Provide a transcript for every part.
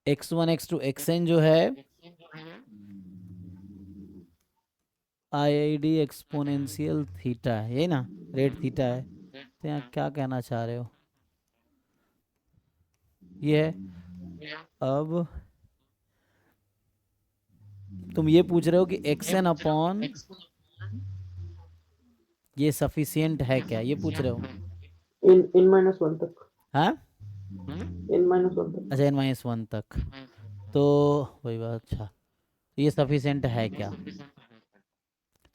x1 x2 xn जो है IID exponential theta है, यही ना, रेट थीटा है। तो यहाँ क्या कहना चाह रहे हो, ये है। अब तुम ये पूछ रहे हो कि एक्स एन अपॉन ये सफिशियंट है क्या, ये पूछ रहे हो? इन -1 तक, हाँ, n-1 तक। अच्छा n-1 तक, तो वही बात। अच्छा, ये सफिशियंट है क्या?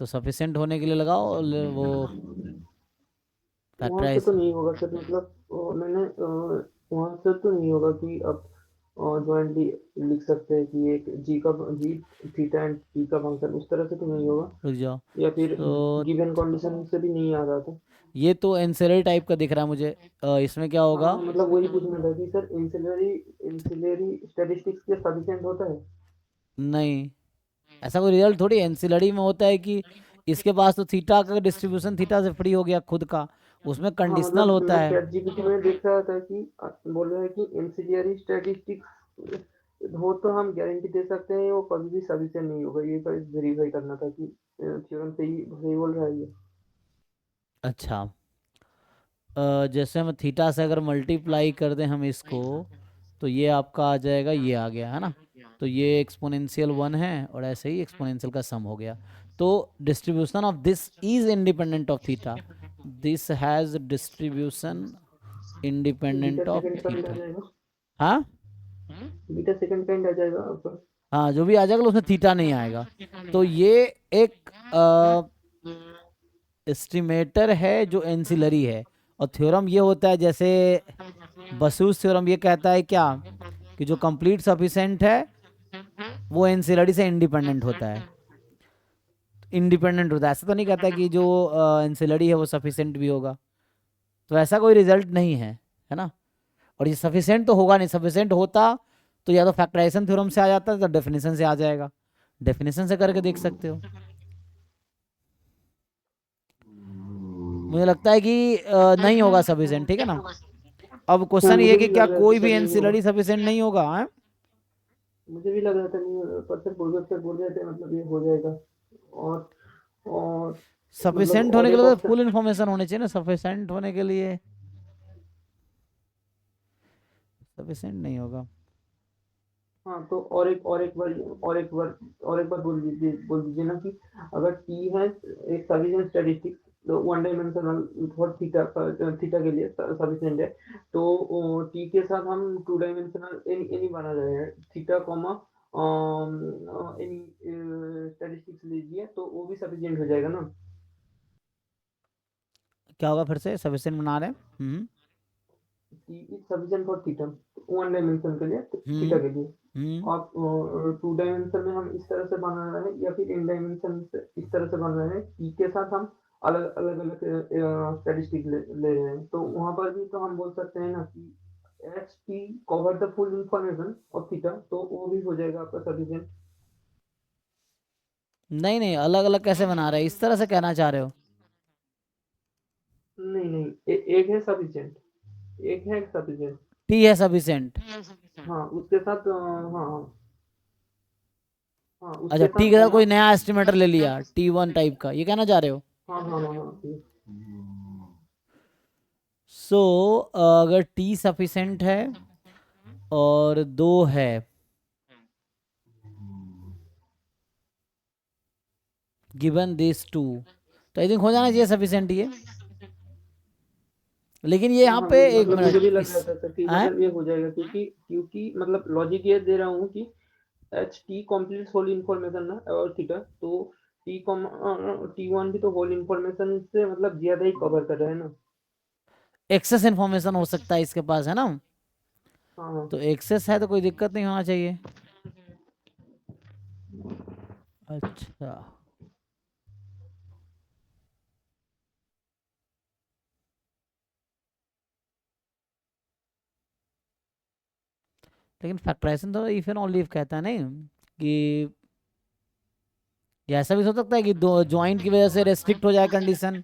तो सफिशियंट होने के लिए लगाओ वो वहां से फैक्टराइज। तो नहीं होगा सर, मतलब मैंने वहां से तो नहीं होगा कि अब जॉइंटली लिख सकते हैं कि एक जी थीटा एंड टी का फंक्शन, उस तरह से तो नहीं होगा, रुक जाओ। या फिर तो गिवन कंडीशन से भी नहीं आ रहा था। ये तो एंसेलरी टाइप का दिख रहा है मुझे। इसमें क्या होगा? हाँ, मतलब वही पूछना था कि सर इंसिलरी स्टैटिस्टिक्स के सफिशिएंट होता है। नहीं, ऐसा कोई रिजल्ट थोड़ी एंसिलरी में होता है कि इसके पास तो थीटा का डिस्ट्रीब्यूशन थीटा से फ्री हो गया खुद का, उसमें हाँ, कंडीशनल मतलब होता मैं है। चैट जीपीटी में देख रहा था कि बोल रहा है कि इंसिलरी स्टैटिस्टिक्स हो तो हम गारंटी दे सकते हैं वो कभी भी सफिशिएंट नहीं होगा। ये बस वेरीफाई करना था कि थ्योरम सही सही बोल रहा है ये। अच्छा, जैसे हम थीटा से अगर मल्टीप्लाई कर दें हम इसको, तो ये आपका आ जाएगा, ये आ गया है ना। तो ये एक्सपोनेंशियल 1 है और ऐसे ही एक्सपोनेंशियल का सम हो गया। तो distribution of this is independent of theta, this has distribution beta independent of second kind आ थीटा। जाएगा। हाँ, बीटा सेकंड काइंड आ जाएगा आपका। हाँ जो भी आ जाएगा उसमें थीटा नहीं आएगा। तो ये एक एस्टिमेटर है जो एंसिलरी है। और थ्योरम ये होता है, जैसे बसूस थ्योरम ये कहता है क्या, कि जो कंप्लीट सफिशिएंट है वो एंसिलरी से इंडिपेंडेंट होता है। इंडिपेंडेंट होता है, ऐसा तो नहीं कहता कि जो एंसिलरी है वो सफिशिएंट भी होगा। तो ऐसा कोई रिजल्ट नहीं है ना। और ये सफिशिएंट तो होगा नहीं, सफिशिएंट होता तो या तो फैक्टराइजेशन थ्योरम से आ जाता है, तो डेफिनेशन से आ जाएगा, डेफिनेशन से करके देख सकते हो। मुझे लगता है कि नहीं होगा सफिशिएंट, ठीक है ना। अब हाँ, क्वेश्चन ये है मुझे कि भी क्या लग रहा है कि कोई भी सर नहीं होगा। एंसिलरी सफिशिएंट नहीं होगा, है? मुझे भी लग रहा था नहीं होगा, पर सर बोल रहे थे मतलब ये हो जाएगा। और और मतलब सफिशिएंट होने और के एक लिए तो ऑप्शन। फुल इन्फॉर्मेशन होनी चाहिए ना, सफिशिएंट होने के लिए सफिशिएंट नहीं होगा। हाँ, तो और एक बार बोल दीजिए ना कि अगर टी है एक सफिशिएंट स्टैटिस्टिक्स, तो one dimensional for theta theta के लिए सफिशिएंट है। तो टी के साथ हम टू डायमेंशनल एनी एनी बना रहे हैं, थीटा कॉमा एनी स्टैटिस्टिक्स लीजिए तो वो भी सफिशिएंट हो जाएगा ना। क्या होगा फिर से, सफिशिएंट बना रहे हैं। T is sufficient for theta, one dimension के लिए, थीटा हम्म के लिए। हम्म आप टू डायमेंशन में हम इस तरह से बना रहे हैं या फिर इन डायमेंशन से इस तरह से बन रहे हैं, ई के साथ हम अलग अलग अलग स्टैटिस्टिक ले रहे हैं, तो वहां पर भी तो हम बोल सकते हैं ना कि H T cover the full information of theta, तो वो भी हो जाएगा आपका सफिशिएंट। नहीं नहीं, अलग अलग कैसे बना रहे हैं, इस तरह से कहना चाह रहे हो? नहीं नहीं, एक है सफिशिएंट, एक है सफिशिएंट। टी है सफिशिएंट। हाँ उसके साथ हाँ हाँ हाँ अच्छा, उसके टी साथ के साथ कॉमा। कोई नया एस्टिमेटर ले लिया, T1 टाइप का, ये कहना चाह रहे हो? हाँ हाँ हाँ हाँ सो अगर टी सफिशिएंट है और दो है, गिवन दिस टू, तो आई थिंक हो जाना चाहिए सफिशिएंट ये। लेकिन ये हाँ यहाँ हाँ, पे एक मतलब मुझे मिनट भी लग इस रहा था सर कि आए, मतलब ये हो जाएगा, क्योंकि मतलब लॉजिक ये दे रहा हूँ कि H T complete whole information ना और थीटा, तो टी कॉम टी वन भी तो होल इन्फॉर्मेशन से मतलब ज्यादा ही कवर कर रहा है ना। एक्सेस इन्फॉर्मेशन हो सकता है इसके पास, है ना। हाँ हाँ तो एक्सेस है तो कोई दिक्कत नहीं होना चाहिए। अच्छा, लेकिन फैक्टराइजेशन तो इफ एंड ओनली इफ कहता है नहीं, कि ये ऐसा भी हो सकता है कि दो ज्वाइंट की वजह से रेस्ट्रिक्ट हो जाए कंडीशन,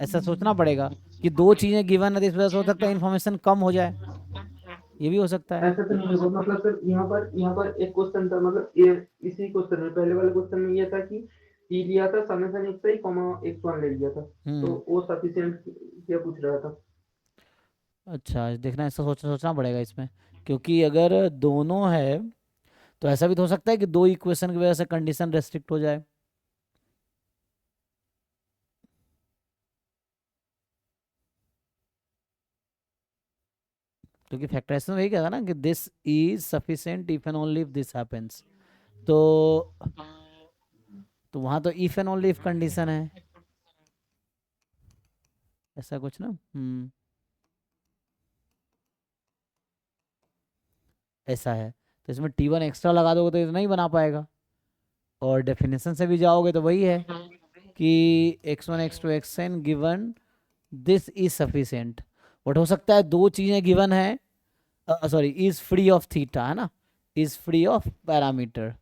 ऐसा सोचना पड़ेगा। कि दो चीजें गिवन है तो इस वजह से हो सकता है इन्फॉर्मेशन कम हो जाए, ये भी हो सकता है। ऐसा तो नहीं होगा, मतलब सर यहाँ पर एक क्वेश्चन था, मतलब ये इसी क्वेश्चन में, पहले वाले क्वेश्चन में ये था कि टी लिया था, समेसन एक्स आई कॉमा एक्स वन ले लिया था, तो हम्म। वो सफिशिएंट क्या पूछ रहा था। अच्छा देखना, ऐसा सोचना पड़ेगा इसमें, क्योंकि अगर दोनों है तो ऐसा भी तो हो सकता है कि दो इक्वेशन की वजह से कंडीशन रेस्ट्रिक्ट हो जाए। क्योंकि फैक्टराइजेशन वही कहता ना कि this is sufficient if and only if this happens. तो वहां तो if and only if condition है, ऐसा कुछ ना। ऐसा है, तो इसमें T1 एक्स्ट्रा लगा दोगे तो ये तो नहीं बना पाएगा। और डेफिनेशन से भी जाओगे तो वही है कि x1 x2 xn given this is sufficient. But हो सकता है दो चीजें गिवन है, sorry is free of theta है ना, इज फ्री ऑफ पैरामीटर।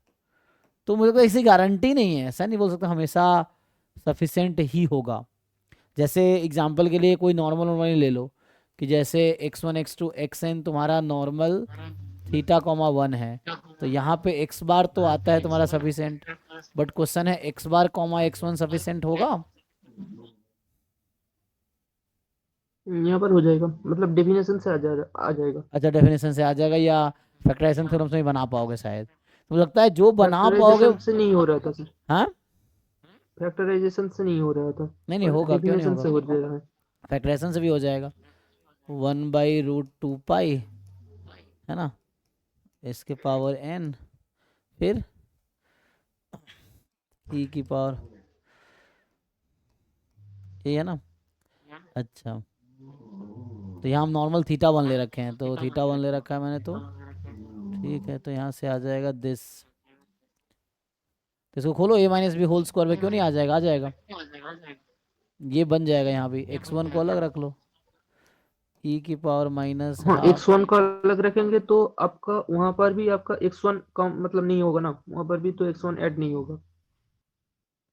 तो मुझे को ऐसी गारंटी नहीं है, ऐसा नहीं बोल सकता हमेशा सफिशिएंट ही होगा। जैसे एग्जांपल के लिए कोई नॉर्मल नॉर्मल ले लो, कि जैसे x1 x2 xn तुम्हारा नॉर्मल थीटा कॉमा 1 है, तो यहाँ पे x बार तो आता है तुम्हारा सफिशिएंट, बट क्वेश्चन है x bar comma x1 sufficient होगा। यहाँ पर हो जाएगा, मतलब डेफिनेशन से आ जाएगा। अच्छा डेफिनेशन से आ जाएगा, या फैक्टराइजेशन थ्योरम से ही बना पाओगे शायद, तो मुझे लगता है जो बना पाओगे। फैक्टराइजेशन से नहीं हो रहा था सर, हाँ फैक्टराइजेशन से नहीं हो रहा था, नहीं नहीं पर होगा, क्यों नहीं डेफिनेशन होगा, से हो जा रहा है। फैक्टराइजेशन से भी हो जाएगा। 1/√2 पाई है ना, इसके पावर n, फिर e की पावर, ये है ना। अच्छा तो यहाँ हम नॉर्मल थीटा 1 ले रखे हैं, तो थीटा 1 ले रखा है मैंने, तो ठीक है, तो यहाँ से आ जाएगा दिस। तो इसको खोलो, a-b होल स्क्वायर में क्यों नहीं आ जाएगा, आ जाएगा, ये बन जाएगा। यहाँ भी x1 को अलग रख लो, e की पावर माइनस हाँ, हाफ। x1 का अलग रखेंगे तो आपका वहां पर भी आपका x1 का मतलब नहीं होगा ना, वहां पर भी तो x1 ऐड नहीं होगा।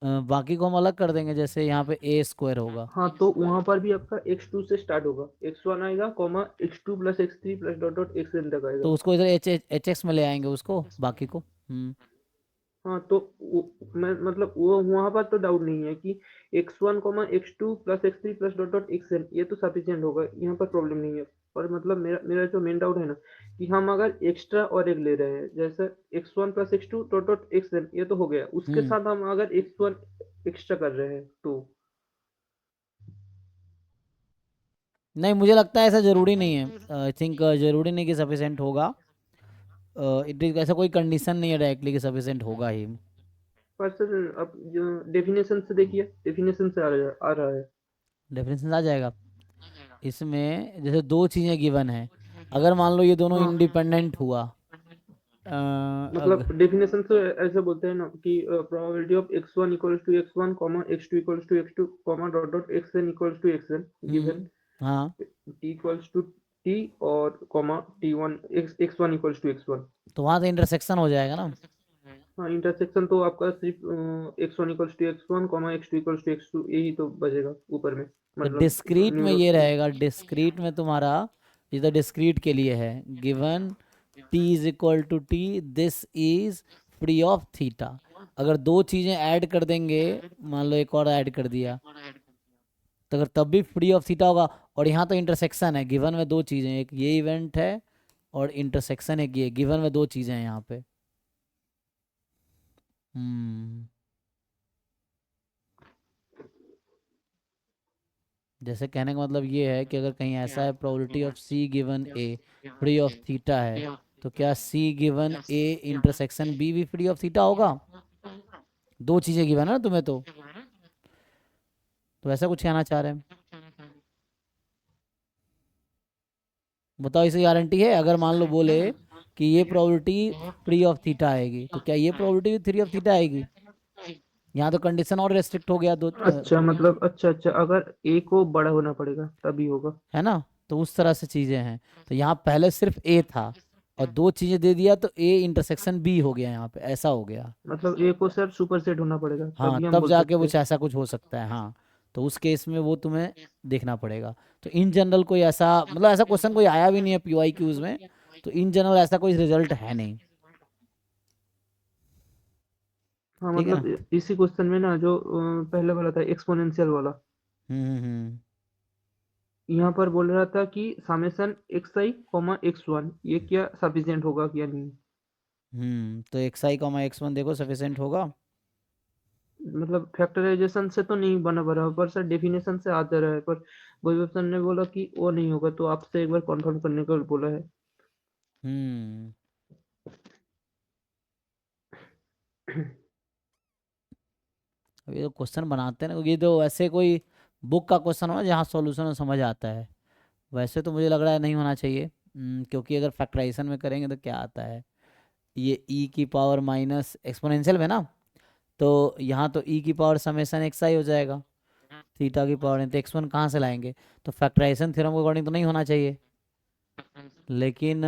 बाकी को हम अलग कर देंगे, जैसे यहाँ पे a² होगा, हाँ, तो वहां पर भी आपका x2 से स्टार्ट होगा, x1 आएगा comma x2 plus x3 plus dot dot xn तक आएगा। तो उसको इधर एच एक्स में ले आएंगे उसको, बाकी को। हाँ, तो मैं मतलब वो वहां पर तो डाउट नहीं है कि x1 comma x2 plus x3 plus dot dot xn ये तो सफिशिएंट होगा, यहाँ पर प्रॉब्लम नहीं है। पर मतलब मेरा मेरा जो मेन डाउट है ना, कि हम अगर एक्स्ट्रा और एक ले रहे हैं, जैसे x1 plus x2 dot dot xn ये तो हो गया, उसके हम्म साथ हम अगर x1 एक्स्ट्रा कर रहे हैं तो। नहीं मुझे लगता है ऐसा जरूरी नहीं है, आई थिंक जरूरी नहीं कि सफिशिएंट होगा। इट इज ऐसा कोई कंडीशन नहीं है डायरेक्टली कि सफिशिएंट होगा ही। पर सर अब जो डेफिनेशन से देखिए, डेफिनेशन से आ रहा है। डेफिनेशन आ जाएगा इसमें, जैसे दो चीज़ें गिवन है, अगर मान लो ये दोनों हाँ, इंडिपेंडेंट हुआ, मतलब डेफिनेशन से ऐसे बोलते हैं ना कि probability of x1 equals to x1 comma x2 equals to x2 comma dot dot xn equals to xn given हाँ t इक्वल्स टू t और comma t1 x1 equals to x1। तो वहाँ तो इंटरसेक्शन हो जाएगा ना। हाँ, इंटरसेक्शन तो आपका सिर्फ x1 equals to x1 comma x2 equals to x2 यही तो बचेगा ऊपर में, तो मतलब डिस्क्रीट में ये न्यूमर। रहेगा, डिस्क्रीट में तुम्हारा, ये तो डिस्क्रीट के लिए है, given t is equal to T, this is free of theta. अगर दो चीज़ें ऐड कर देंगे, मान लो एक और ऐड कर दिया, तो अगर तब भी फ्री ऑफ थीटा होगा। और यहाँ तो इंटरसेक्शन है, गिवन में दो चीज़ें, एक ये इवेंट है और इंटरसेक्शन है, ये गिवन में दो चीज़ें हैं यहाँ पे। हम्म जैसे कहने का मतलब ये है कि अगर कहीं ऐसा है, probability of C given A free of theta है, तो क्या C given A intersection B भी फ्री ऑफ थीटा होगा। दो चीज़ें गिवन है ना तुम्हें, तो ऐसा कुछ कहना चाह रहे हैं। बताओ इसे गारंटी है, अगर मान लो बोले कि ये प्रोबेबिलिटी फ्री ऑफ थीटा आएगी, तो क्या ये प्रोबेबिलिटी भी फ्री ऑफ थीटा आएगी। यहाँ तो कंडीशन और रेस्ट्रिक्ट हो गया दो, अच्छा, मतलब अच्छा अगर a को बड़ा होना पड़ेगा तभी होगा। है ना। तो उस तरह से चीज़ें हैं, तो यहाँ पहले सिर्फ ए था और दो चीज़ें दे दिया, तो ए इंटरसेक्शन बी हो गया, यहाँ पे ऐसा हो गया। मतलब a को सर सुपर सेट होना पड़ेगा हाँ तभी हम तब बोल जाके सकते कुछ हैं। ऐसा कुछ हो सकता है, हाँ। तो उस केस में वो तुम्हें देखना पड़ेगा। तो इन जनरल कोई ऐसा मतलब ऐसा क्वेश्चन कोई आया भी नहीं है पीवाई क्यूज में, तो इन जनरल ऐसा कोई रिजल्ट है नहीं। हाँ ठीक है ना। मतलब इसी क्वेश्चन में ना जो पहले वाला था एक्सपोनेंशियल वाला, हम्म। यहाँ पर बोल रहा था कि समेशन एक्स आई कॉमा एक्स वन ये क्या सफिशिएंट होगा क्या नहीं। तो एक्स आई कॉमा एक्स वन देखो सफिशिएंट होगा। मतलब फैक्टराइजेशन से तो नहीं बना बराबर सर, डेफिनेशन से आता रहा है, पर वही सर ने बोला कि वो नहीं होगा, तो आपसे एक बार कंफर्म करने को बोला है। हम्म अब ये तो क्वेश्चन बनाते हैं ना, ये तो वैसे कोई बुक का क्वेश्चन हो जहाँ सॉल्यूशन समझ आता है। वैसे तो मुझे लग रहा है नहीं होना चाहिए। क्योंकि अगर फैक्टराइजेशन में करेंगे तो क्या आता है, ये ई की पावर माइनस एक्सपोनेंशियल में ना, तो यहाँ तो ई की पावर समेशन एक्स आई हो जाएगा, थीटा की पावर नहीं, तो एक्स वन कहाँ से लाएंगे। तो फैक्टराइजेशन थ्योरम के अकॉर्डिंग तो नहीं होना चाहिए। लेकिन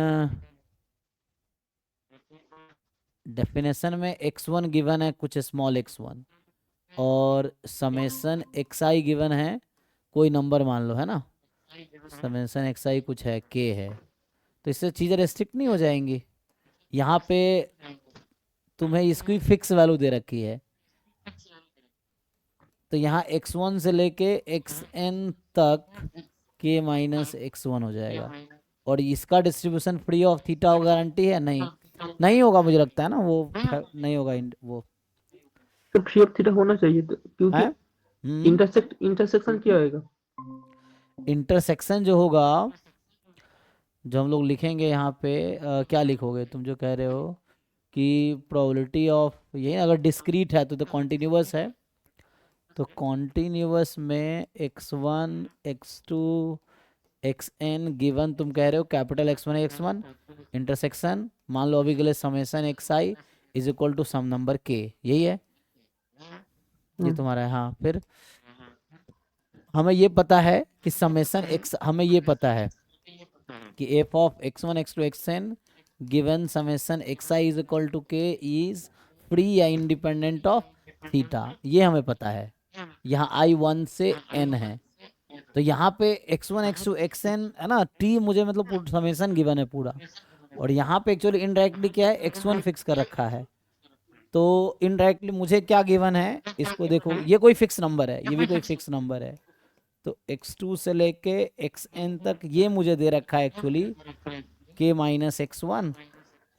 डेफिनेशन में एक्स वन गिवन है कुछ स्मॉल एक्स वन, और समेशन एक्स आई गिवन है कोई नंबर मान लो, है ना। समेशन एक्स आई कुछ है के है, तो इससे चीज़ें रेस्ट्रिक्ट नहीं हो जाएंगी। यहाँ पे तुम्हें इसकी फिक्स वैल्यू दे रखी है, तो यहाँ एक्स वन से लेके एक्स एन तक के माइनस एक्स वन हो जाएगा। और इसका distribution free of theta guarantee है नहीं, नहीं होगा मुझे लगता है ना वो, नहीं होगा वो तो फ्री ऑफ थीटा होना चाहिए तो, है। क्योंकि इंटरसेक्शन क्या आएगा। इंटरसेक्शन जो होगा, जो हम लोग लिखेंगे यहाँ पे क्या लिखोगे तुम जो कह रहे हो कि प्रोबेबिलिटी ऑफ ये अगर डिस्क्रीट है तो कॉन्टिन्यूअस है, तो कॉन्टिन्यूअस में x one X two X N given तुम कह रहे हो capital X one X one, intersection मान लो अभी के लिए summation X I is equal to some number K, यही है। ये हम्म, तुम्हारा है हाँ। फिर हमें ये पता है कि समेशन एक्स, हमें ये पता है कि F of X one X two X N given summation X I is equal to K is free या इंडिपेंडेंट ऑफ थीटा, ये हमें पता है। यहाँ आई वन से एन है, तो यहाँ पे X one X two X N है ना, टी मुझे मतलब समेशन गिवन है पूरा, और यहाँ पे एक्चुअली इनडायरेक्टली क्या है एक्स वन फिक्स कर रखा है। तो इनडायरेक्टली मुझे क्या गिवन है, इसको देखो ये कोई फिक्स नंबर है, ये भी कोई फिक्स नंबर है। तो x2 से लेके xn तक ये मुझे दे रखा है actually k minus X one,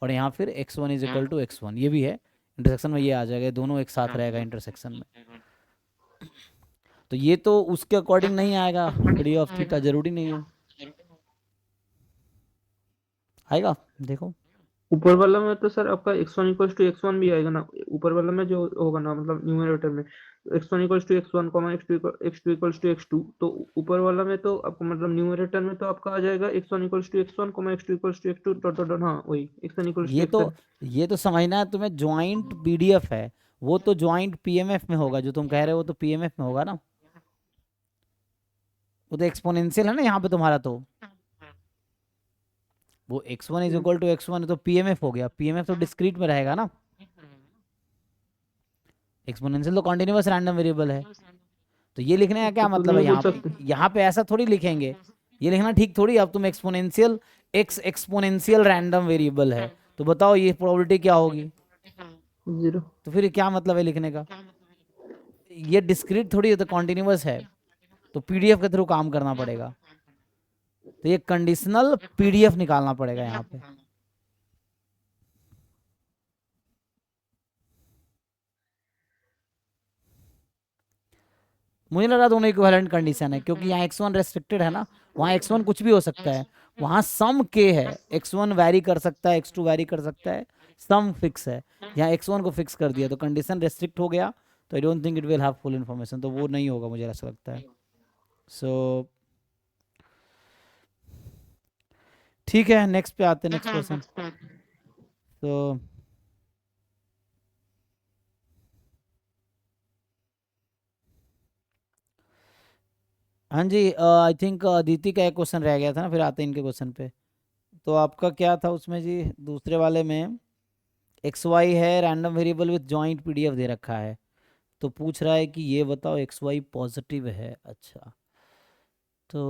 और यहाँ फिर x1 one is equal to x one, ये भी है। इंटरसेक्शन में ये आ जाएगा, दोनों एक साथ रहेगा इंटरसेक्शन में। तो ये तो उसके अकॉर्डिंग नहीं आएगा, फ्री ऑफ थीटा जरूरी नहीं है, आएगा देखो। ऊपर वाला में तो सर आपका x one equals to x one भी आएगा ना, ऊपर वाला में जो होगा ना, मतलब न्यूमरेटर में x one equals to x one comma x two equals to x two, तो ऊपर वाला में तो आपको मतलब न्यूमरेटर में तो आपका आ जाएगा x one equals to x one comma x two equals to x two dot dot dot, हाँ वही एक्स वन इक्वल्स टू ये एक्स तो ये तो समझना है तुम्हें, ज्वाइंट पीडीएफ है, वो तो ज्वाइंट पीएमएफ में होगा, जो तुम कह रहे हो वो तो पीएमएफ में होगा ना, वो तो एक्सपोनेंशियल है ना यहाँ पे तुम्हारा, तो वो x one is n. Equal to x one तो पीएमएफ हो गया, पीएमएफ तो डिस्क्रीट में रहेगा ना, एक्सपोनेंशियल तो कॉन्टिन्यूअस रैंडम वेरिएबल है। तो ये लिखने का क्या तो मतलब है, नहीं बोल यहाँ पे सकते। यहाँ पे ऐसा थोड़ी लिखेंगे, ये लिखना ठीक थोड़ी। अब तुम exponential x exponential random variable है, तो बताओ ये प्रोबेबिलिटी क्या होगी। जीरो। तो फिर क्या मतलब है लिखने का, ये डिस्क्रीट थोड़ी है, तो कॉन्टिन्यूअस है, तो पीडीएफ के थ्रू काम करना पड़ेगा, तो ये कंडीशनल पीडीएफ निकालना पड़ेगा यहाँ पे। मुझे लगा दोनों इक्विवेलेंट कंडीशन है, क्योंकि यहाँ x1 रेस्ट्रिक्टेड है ना, वहाँ x1 कुछ भी हो सकता है, वहाँ सम k है, x1 वैरी कर सकता है, x2 वैरी कर सकता है, सम फिक्स है। यहाँ x1 को फिक्स कर दिया तो कंडीशन रेस्ट्रिक्ट हो गया, तो I don't think it will have full information, तो वो नहीं होगा मुझे ऐसा लगता है। सो ठीक है, नेक्स्ट पे आते हैं, नेक्स्ट क्वेश्चन। तो हाँ जी, आई थिंक अदिति का एक क्वेश्चन रह गया था ना, फिर आते हैं इनके क्वेश्चन पे। तो आपका क्या था उसमें जी, दूसरे वाले में एक्स वाई है random variable with joint PDF दे रखा है, तो पूछ रहा है कि ये बताओ एक्स वाई पॉजिटिव है। अच्छा, तो